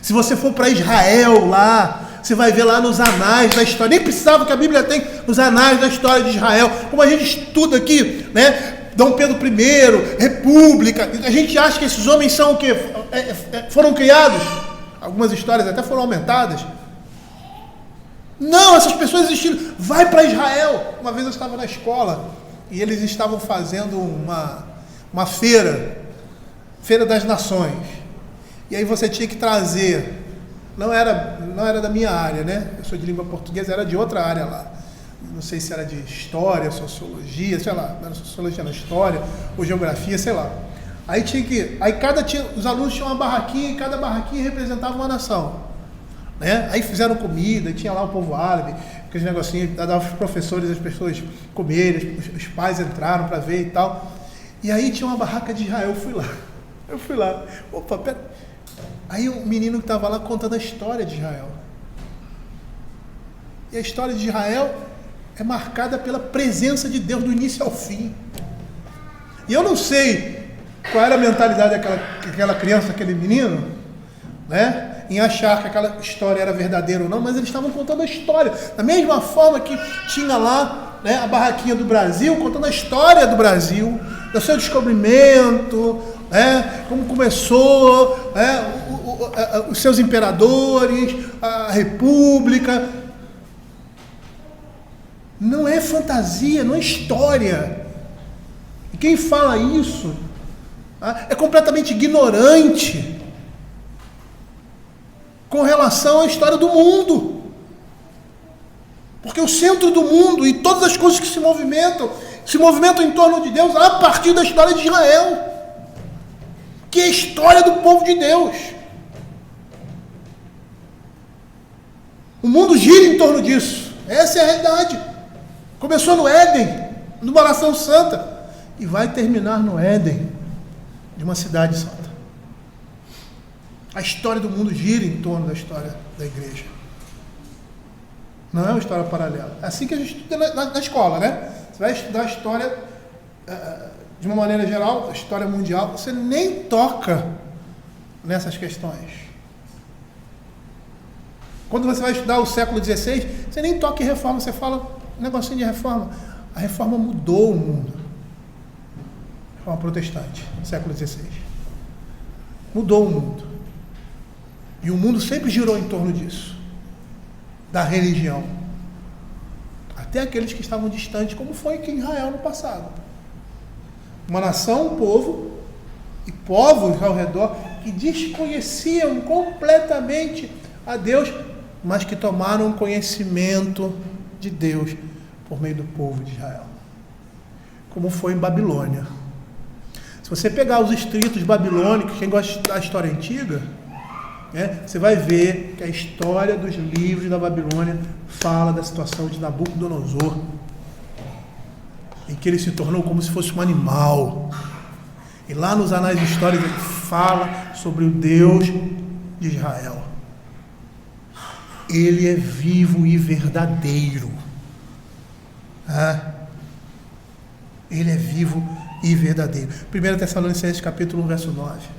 Se você for para Israel lá, você vai ver lá nos anais da história, nem precisava que a Bíblia tenha nos anais da história de Israel, como a gente estuda aqui, Dom Pedro I, República, a gente acha que esses homens são o quê? Foram criados, algumas histórias até foram aumentadas. Não, essas pessoas existiram. Vai para Israel. Uma vez eu estava na escola e eles estavam fazendo uma feira das nações, e aí você tinha que trazer, não era da minha área, eu sou de língua portuguesa, era de outra área lá, não sei se era de história, sociologia, sei lá, era sociologia na história, ou geografia, sei lá. Aí os alunos tinham uma barraquinha, e cada barraquinha representava uma nação, Aí fizeram comida, tinha lá o povo árabe, aqueles negocinhos, dava os professores, as pessoas comerem, os pais entraram para ver e tal. E aí tinha uma barraca de Israel, eu fui lá, opa, pera. Aí o menino que estava lá contando a história de Israel. E a história de Israel é marcada pela presença de Deus do início ao fim. E eu não sei qual era a mentalidade daquela criança, aquele menino, né, em achar que aquela história era verdadeira ou não, mas eles estavam contando a história. Da mesma forma que tinha lá, né, a barraquinha do Brasil, contando a história do Brasil, do seu descobrimento, né, como começou, né, os seus imperadores, a república. Não é fantasia, não é história. E quem fala isso é completamente ignorante com relação à história do mundo. Porque o centro do mundo e todas as coisas que se movimentam em torno de Deus a partir da história de Israel, que é a história do povo de Deus. O mundo gira em torno disso. Essa é a realidade. Começou no Éden, numa nação santa, e vai terminar no Éden, de uma cidade santa. A história do mundo gira em torno da história da igreja. Não é uma história paralela. É assim que a gente estuda na escola, né? Você vai estudar a história, de uma maneira geral, a história mundial, você nem toca nessas questões. Quando você vai estudar o século XVI, você nem toca em reforma, você fala um negocinho de reforma. A reforma mudou o mundo. Reforma protestante, século XVI. Mudou o mundo. E o mundo sempre girou em torno disso. Da religião. Até aqueles que estavam distantes, como foi aqui em Israel no passado. Uma nação, um povo, e povos ao redor, que desconheciam completamente a Deus, mas que tomaram conhecimento de Deus por meio do povo de Israel. Como foi em Babilônia. Se você pegar os escritos babilônicos, quem gosta da história antiga, né, você vai ver que a história dos livros da Babilônia fala da situação de Nabucodonosor, em que ele se tornou como se fosse um animal. E lá nos anais históricos ele fala sobre o Deus de Israel. Ele é vivo e verdadeiro. Ele é vivo e verdadeiro. 1 Tessalonicenses capítulo 1, verso 9.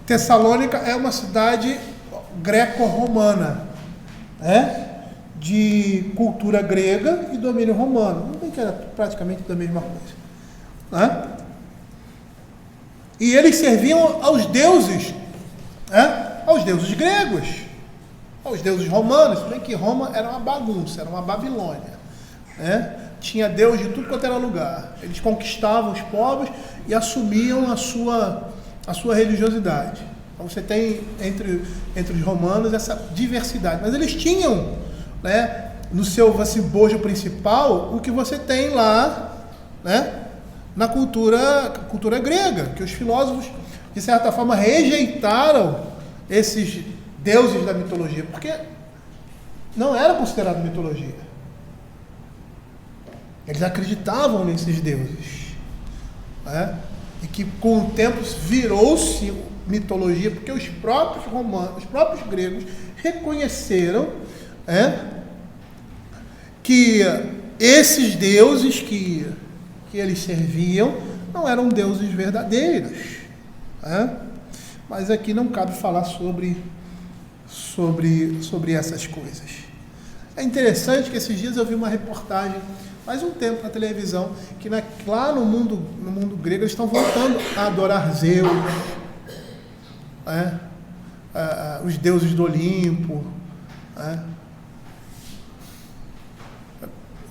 Tessalônica é uma cidade greco-romana, né? De cultura grega e domínio romano. Não bem que era praticamente da mesma coisa. Né? E eles serviam aos deuses, né? Aos deuses gregos, aos deuses romanos. Se bem que Roma era uma bagunça, era uma Babilônia. Né? Tinha deus de tudo quanto era lugar. Eles conquistavam os povos e assumiam a sua religiosidade. Então você tem entre os romanos essa diversidade. Mas eles tinham, né, no seu bojo principal o que você tem lá, né, na cultura grega, que os filósofos, de certa forma, rejeitaram esses deuses da mitologia, porque não era considerado mitologia. Eles acreditavam nesses deuses, né? E que com o tempo virou-se mitologia, porque os próprios romanos, os próprios gregos reconheceram, que esses deuses que eles serviam não eram deuses verdadeiros. Mas aqui não cabe falar sobre essas coisas. É interessante que esses dias eu vi uma reportagem faz um tempo na televisão, que lá no mundo grego eles estão voltando a adorar Zeus, os deuses do Olimpo.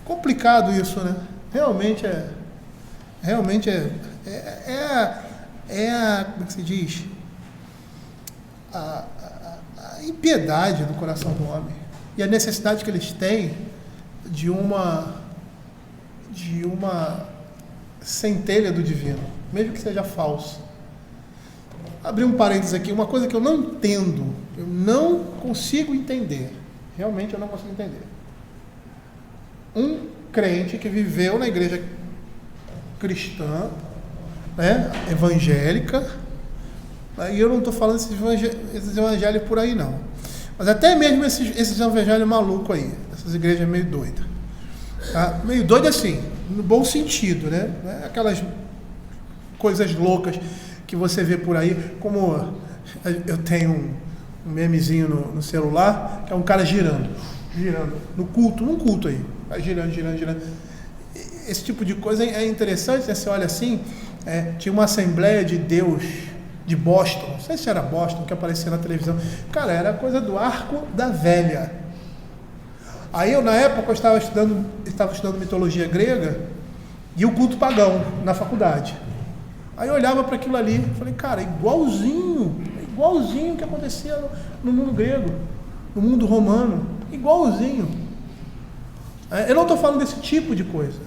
Complicado isso, né? Realmente como é que se diz? A impiedade do coração do homem e a necessidade que eles têm de uma centelha do divino, mesmo que seja falso. Abrir um parênteses aqui, uma coisa que eu não entendo, eu não consigo entender, realmente eu não consigo entender. um crente que viveu na igreja cristã, né, evangélica, e eu não estou falando esses evangelhos por aí não, mas até mesmo esses evangelhos malucos aí, essas igrejas meio doidas, tá? Meio doida assim, no bom sentido, né? Aquelas coisas loucas que você vê por aí, como eu tenho um memezinho no celular, que é um cara girando num culto aí, vai girando. Esse tipo de coisa é interessante, né? Você olha assim, tinha uma Assembleia de Deus de Boston, não sei se era Boston, que aparecia na televisão, cara, era coisa do Arco da Velha. Aí eu, na época, eu estava estudando mitologia grega e o culto pagão na faculdade. Aí eu olhava para aquilo ali e falei, cara, igualzinho o que acontecia no mundo grego, no mundo romano, igualzinho. Eu não estou falando desse tipo de coisa.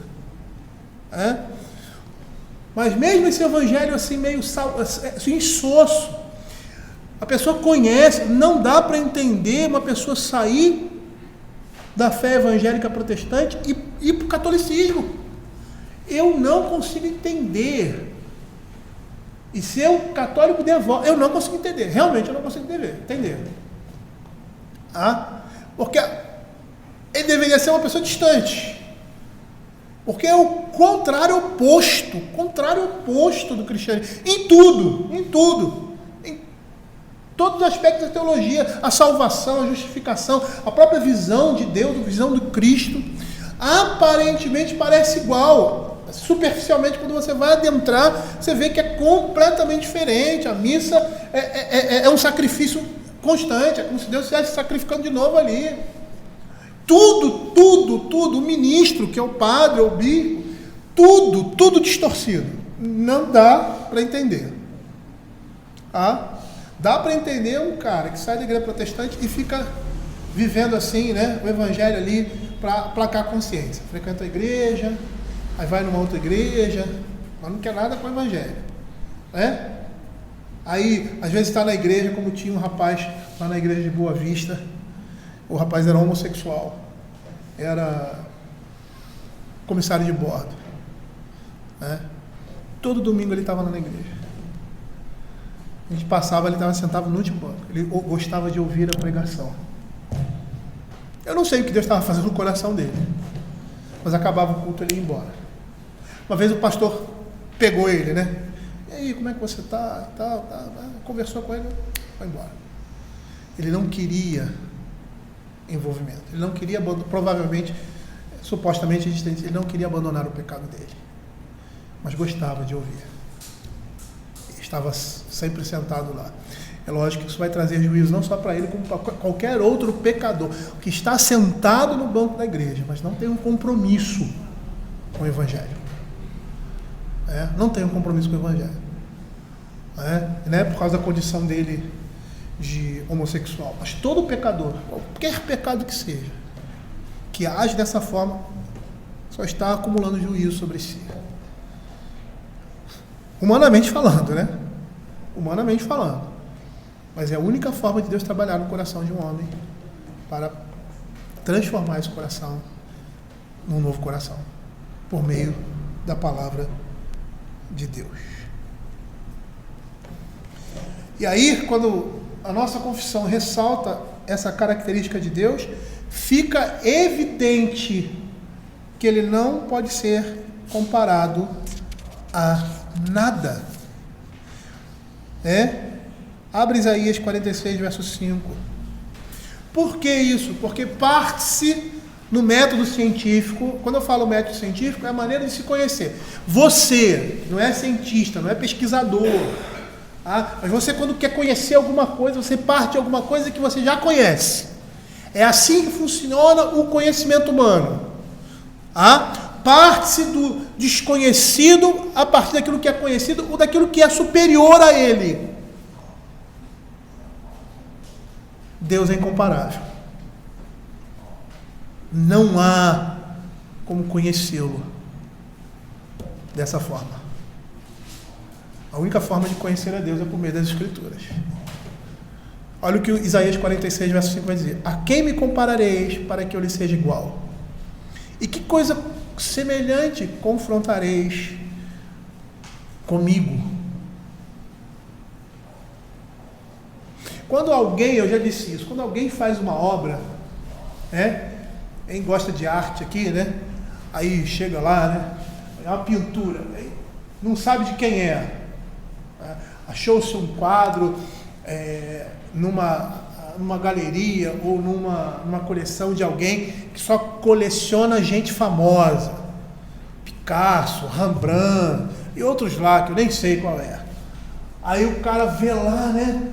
Mas mesmo esse evangelho assim meio assim, insosso, a pessoa conhece, não dá para entender uma pessoa sair da fé evangélica protestante e ir para o catolicismo. Eu não consigo entender. E ser um católico devoto, eu não consigo entender. Realmente eu não consigo entender. Porque ele deveria ser uma pessoa distante. Porque é o contrário oposto do cristianismo. Em tudo. Em todos os aspectos da teologia. A salvação, a justificação, a própria visão de Deus, a visão do Cristo. Aparentemente parece igual. Superficialmente, quando você vai adentrar, você vê que é completamente diferente. A missa é um sacrifício constante. É como se Deus estivesse sacrificando de novo ali. Tudo, o ministro, que é o padre, ou o bispo, tudo distorcido. Não dá para entender. Dá para entender um cara que sai da igreja protestante e fica vivendo assim, né, o evangelho ali para aplacar a consciência. Frequenta a igreja, aí vai numa outra igreja, mas não quer nada com o evangelho. Aí, às vezes está na igreja, como tinha um rapaz lá na igreja de Boa Vista. O rapaz era homossexual, era comissário de bordo. Todo domingo ele estava lá na igreja. A gente passava, ele estava sentado no último banco. Ele gostava de ouvir a pregação. Eu não sei o que Deus estava fazendo no coração dele, mas acabava o culto, ele ia embora. Uma vez o pastor pegou ele, né? E aí, como é que você está? Conversou com ele, foi embora. Ele não queria envolvimento. Ele não queria, provavelmente, supostamente, ele não queria abandonar o pecado dele, mas gostava de ouvir. Estava sempre sentado lá. É lógico que isso vai trazer juízo não só para ele, como para qualquer outro pecador que está sentado no banco da igreja, mas não tem um compromisso com o evangelho. Não tem um compromisso com o evangelho. Não é por causa da condição dele de homossexual, mas todo pecador, qualquer pecado que seja, que age dessa forma, só está acumulando juízo sobre si. Humanamente falando, né? Humanamente falando. Mas é a única forma de Deus trabalhar no coração de um homem para transformar esse coração num novo coração, por meio da palavra de Deus. E aí, quando a nossa confissão ressalta essa característica de Deus, fica evidente que ele não pode ser comparado a nada. Abre Isaías 46, verso 5. Por que isso? Porque parte-se no método científico. Quando eu falo método científico, é a maneira de se conhecer. Você não é cientista, não é pesquisador. Mas você, quando quer conhecer alguma coisa, você parte de alguma coisa que você já conhece. É assim que funciona o conhecimento humano. Parte-se do desconhecido a partir daquilo que é conhecido ou daquilo que é superior a ele. Deus é incomparável. Não há como conhecê-lo dessa forma. A única forma de conhecer a Deus é por meio das Escrituras. Olha o que Isaías 46, verso 5 vai dizer. A quem me comparareis para que eu lhe seja igual? E que coisa semelhante confrontareis comigo? Quando alguém, eu já disse isso, quando alguém faz uma obra, né? Quem gosta de arte aqui, né? Aí chega lá, né? É uma pintura, não sabe de quem é. Achou-se um quadro numa galeria ou numa coleção de alguém que só coleciona gente famosa. Picasso, Rembrandt e outros lá, que eu nem sei qual é. Aí o cara vê lá, né?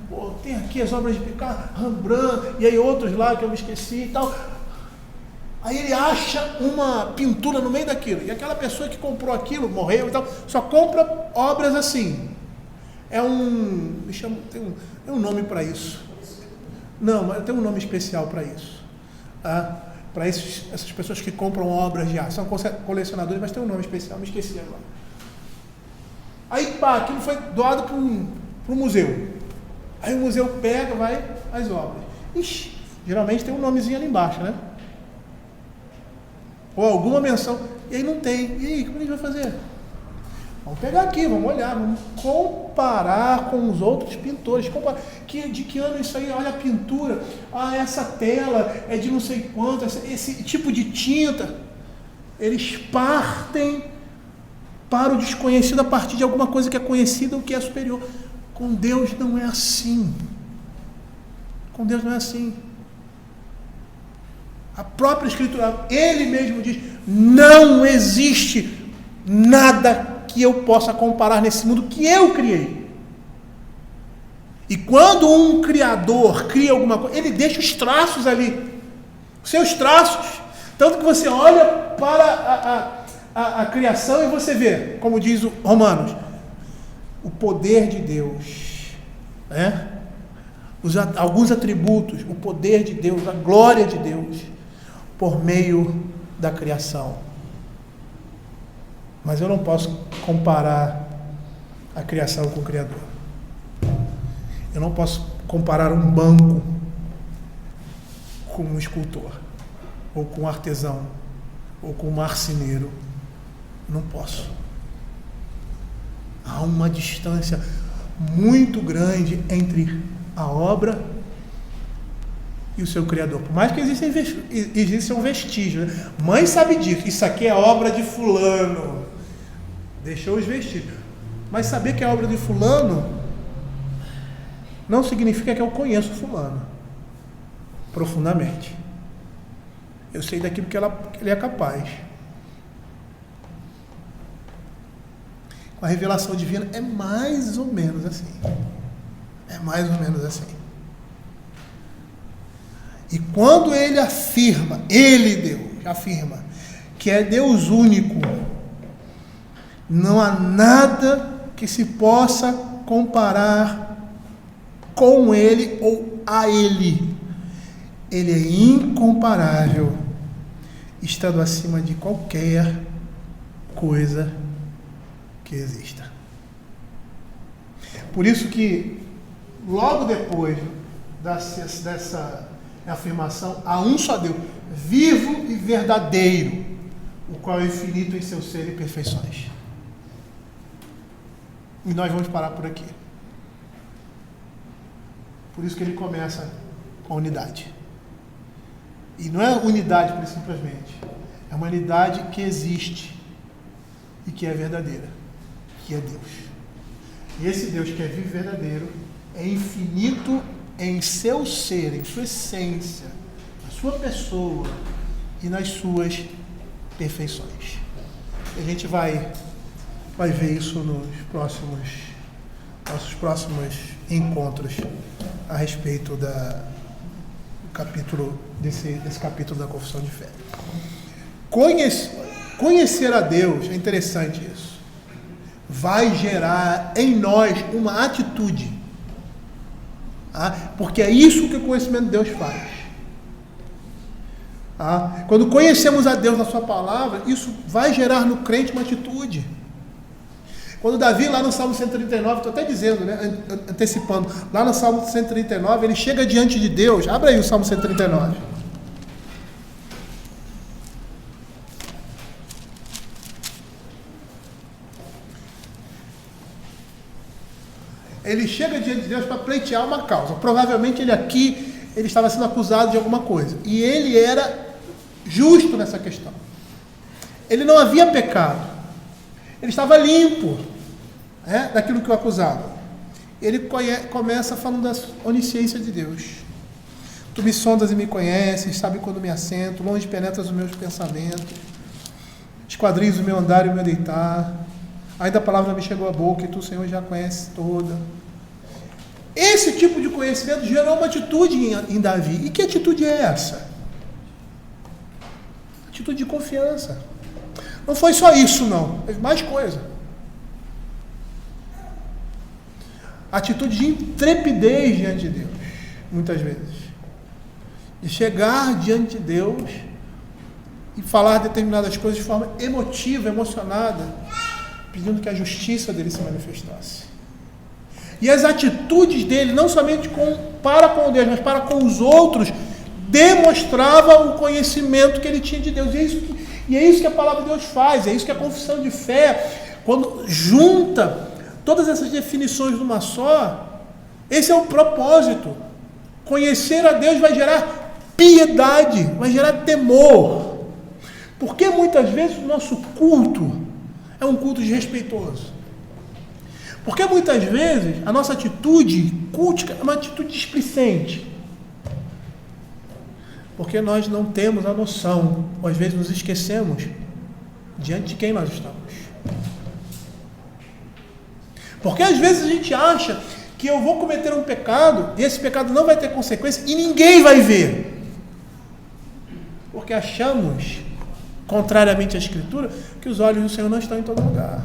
Pô, tem aqui as obras de Picasso, Rembrandt, e aí outros lá que eu me esqueci e tal. Aí ele acha uma pintura no meio daquilo. E aquela pessoa que comprou aquilo, morreu e tal, só compra obras assim. Tem um nome para isso. Não, mas tem um nome especial para isso. Para essas pessoas que compram obras de arte. São colecionadores, mas tem um nome especial, me esqueci agora. Aí, aquilo foi doado para um museu. Aí o museu pega, vai as obras. Ixi, geralmente tem um nomezinho ali embaixo, né? Ou alguma menção. E aí não tem. E aí, como a gente vai fazer? Vamos pegar aqui, vamos olhar, vamos comparar com os outros pintores. De que ano isso aí? Olha a pintura. Essa tela é de não sei quanto, esse tipo de tinta. Eles partem para o desconhecido a partir de alguma coisa que é conhecida ou que é superior. Com Deus não é assim. Com Deus não é assim. A própria Escritura, Ele mesmo diz, não existe nada que eu possa comparar nesse mundo que eu criei. E quando um criador cria alguma coisa, ele deixa os traços ali, os seus traços, tanto que você olha para a criação e você vê, como diz o Romanos, o poder de Deus, né? Alguns atributos, o poder de Deus, a glória de Deus, por meio da criação. Mas eu não posso comparar a criação com o Criador. Eu não posso comparar um banco com um escultor, ou com um artesão, ou com um marceneiro. Não posso. Há uma distância muito grande entre a obra e o seu Criador. Por mais que existam vestígios, né? Mãe sabe disso. Isso aqui é obra de fulano. Deixou os vestígios. Mas saber que é obra de fulano não significa que eu conheço fulano profundamente. Eu sei daquilo que ele é capaz. Com a revelação divina é mais ou menos assim. É mais ou menos assim. E quando ele afirma, Deus, afirma que é Deus único, não há nada que se possa comparar com ele ou a ele. Ele é incomparável, estando acima de qualquer coisa que exista. Por isso que, logo depois dessa afirmação, há um só Deus, vivo e verdadeiro, o qual é infinito em seu ser e perfeições. E nós vamos parar por aqui. Por isso que ele começa com a unidade. E não é unidade simplesmente. É uma unidade que existe e que é verdadeira, que é Deus. E esse Deus que é vivo e verdadeiro é infinito em seu ser, em sua essência, na sua pessoa e nas suas perfeições. E a gente vai ver isso nos nossos próximos encontros a respeito desse capítulo da Confissão de Fé. Conhecer a Deus, é interessante isso, vai gerar em nós uma atitude, porque é isso que o conhecimento de Deus faz. Quando conhecemos a Deus na sua palavra, isso vai gerar no crente uma atitude. Quando Davi, lá no Salmo 139, estou até dizendo, né, antecipando, lá no Salmo 139, ele chega diante de Deus. Abre aí o Salmo 139. Ele chega diante de Deus para pleitear uma causa. Provavelmente ele estava sendo acusado de alguma coisa. E ele era justo nessa questão. Ele não havia pecado. Ele estava limpo, daquilo que o acusava. Ele começa falando da onisciência de Deus. Tu me sondas e me conheces, sabe quando me assento, longe penetras os meus pensamentos, esquadrinhas o meu andar e o meu deitar. Ainda a palavra me chegou à boca e tu, Senhor, já conheces toda. Esse tipo de conhecimento gerou uma atitude em Davi. E que atitude é essa? Atitude de confiança. Não foi só isso, não. Teve mais coisa. Atitude de intrepidez diante de Deus, muitas vezes. De chegar diante de Deus e falar determinadas coisas de forma emotiva, emocionada, pedindo que a justiça dele se manifestasse. E as atitudes dele, não somente para com Deus, mas para com os outros, demonstrava o conhecimento que ele tinha de Deus. E é isso que a palavra de Deus faz, é isso que a confissão de fé, quando junta todas essas definições numa só, esse é o propósito. Conhecer a Deus vai gerar piedade, vai gerar temor. Porque muitas vezes o nosso culto é um culto desrespeitoso. Porque muitas vezes a nossa atitude cultica é uma atitude displicente. Porque nós não temos a noção, ou às vezes nos esquecemos, diante de quem nós estamos. Porque às vezes a gente acha que eu vou cometer um pecado, e esse pecado não vai ter consequência, e ninguém vai ver. Porque achamos, contrariamente à Escritura, que os olhos do Senhor não estão em todo lugar.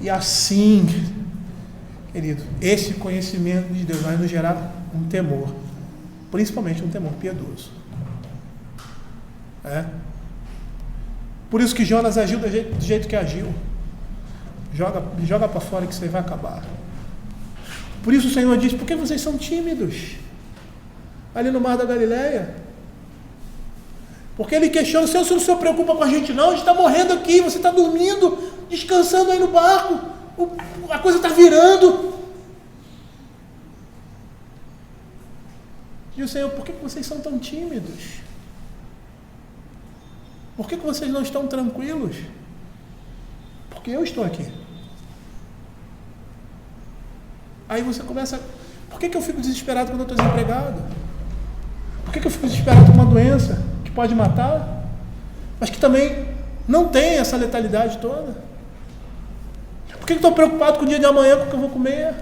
E assim, querido, esse conhecimento de Deus vai nos gerar um temor, principalmente um temor piedoso. Por isso que Jonas agiu do jeito que agiu. Joga para fora que isso aí vai acabar. Por isso o Senhor diz: por que vocês são tímidos? Ali no mar da Galileia. Porque ele questiona: Senhor, você não se preocupa com a gente não? A gente está morrendo aqui, você está dormindo, descansando aí no barco, a coisa está virando. E o Senhor: por que vocês são tão tímidos? Por que vocês não estão tranquilos? Porque eu estou aqui. Aí você começa: por que eu fico desesperado quando eu estou desempregado? Por que eu fico desesperado com uma doença que pode matar, mas que também não tem essa letalidade toda? Por que eu estou preocupado com o dia de amanhã, com o que eu vou comer?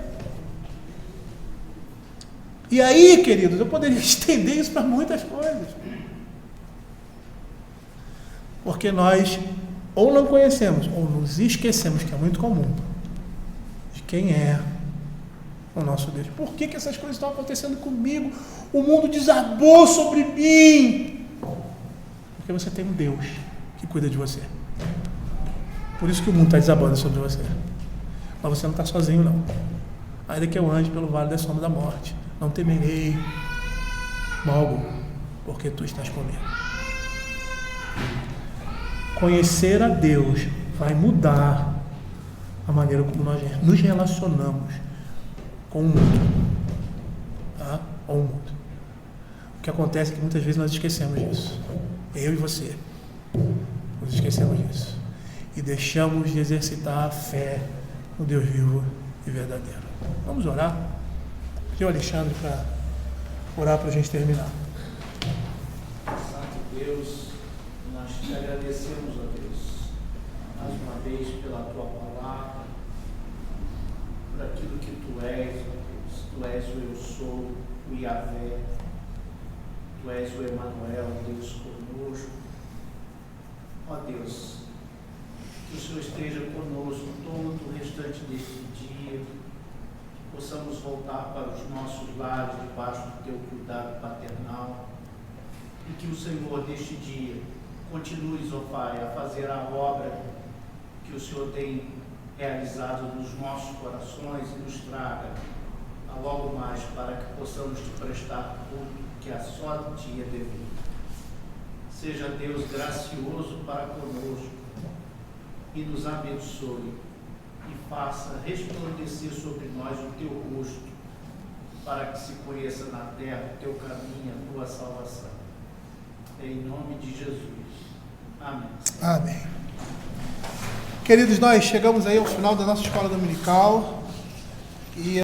E aí, queridos, eu poderia estender isso para muitas coisas. Porque nós ou não conhecemos, ou nos esquecemos, que é muito comum, de quem é o nosso Deus. Por que essas coisas estão acontecendo comigo? O mundo desabou sobre mim. Porque você tem um Deus que cuida de você. Por isso que o mundo está desabando sobre você. Mas você não está sozinho, não. Ainda que eu ande pelo vale da sombra da morte, não temerei mal algum, porque tu estás comigo. Conhecer a Deus vai mudar a maneira como nós nos relacionamos com o mundo. Tá? Com o mundo. O que acontece é que muitas vezes nós esquecemos disso. Eu e você. Nós esquecemos disso. E deixamos de exercitar a fé no Deus vivo e verdadeiro. Vamos orar? Pedir o Alexandre para orar para a gente terminar. Santo Deus, nós te agradecemos, ó Deus, mais uma vez pela tua palavra, por aquilo que tu és, ó Deus. Tu és o eu sou, o Yahvé, tu és o Emanuel, Deus conosco. Ó Deus, que o Senhor esteja conosco todo o restante deste dia, que possamos voltar para os nossos lares debaixo do teu cuidado paternal, e que o Senhor deste dia continues, ó Pai, a fazer a obra que o Senhor tem realizado nos nossos corações e nos traga a logo mais para que possamos te prestar tudo que a só ti é devido. Seja Deus gracioso para conosco e nos abençoe e faça resplandecer sobre nós o teu rosto, para que se conheça na terra o teu caminho, a tua salvação. Em nome de Jesus. Amém. Amém. Queridos, nós chegamos aí ao final da nossa escola dominical. E